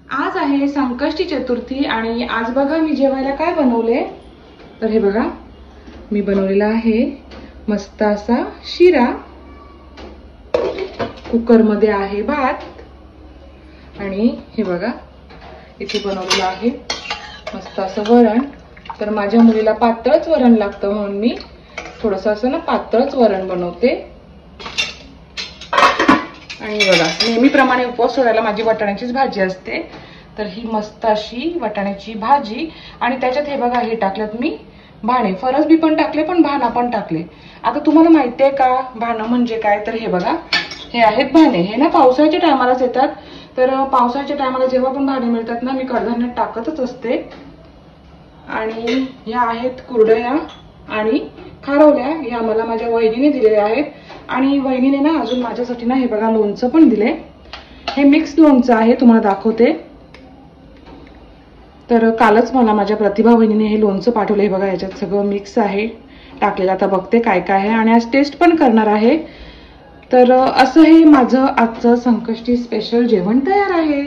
आज आहे संकष्टी चतुर्थी आणि आज बघा मी जेवायला काय बनवले तर हे बघा मी बनवलेला आहे मस्त असा शिरा। कुकर मध्ये आहे भात आणि हे बघा इथे बनवलेलं आहे मस्त असं वरण। तर माझ्या मुलीला पातळच वरण लागतं म्हणून मी थोडंसं असं ना पातळच वरण बनवते। आणि बघा नेहमीप्रमाणे उपवास सोडायला माझी वाटाण्याचीच भाजी असते। तर ही मस्त अशी वाटाण्याची भाजी आणि त्याच्यात हे बघा हे टाकलेत मी भाणे, फरसबी पण टाकले पण भाना पण टाकले। आता तुम्हाला माहिती आहे का भाणं म्हणजे काय? तर हे बघा हे आहेत भाणे। हे ना पावसाळ्याच्या टायमालाच येतात। तर पावसाळ्याच्या टायमाला जेव्हा पण भाणे मिळतात ना मी कडधान्यात टाकतच असते। आणि या आहेत कुरडया आणि खारवल्या, या मला माझ्या वहिनीने दिलेल्या आहेत। आणि वहिनीने ना अजून माझ्यासाठी ना हे बघा लोणचं पण दिले। हे मिक्स लोणचं आहे, तुम्हाला दाखवते। तर कालच मला माझ्या प्रतिभा वहिनीने हे लोणचं पाठवलं। हे बघा याच्यात सगळं मिक्स आहे टाकलेलं। आता बघते काय काय आहे आणि आज टेस्ट पण करणार आहे। तर असं हे माझं आजचं संकष्टी स्पेशल जेवण तयार आहे।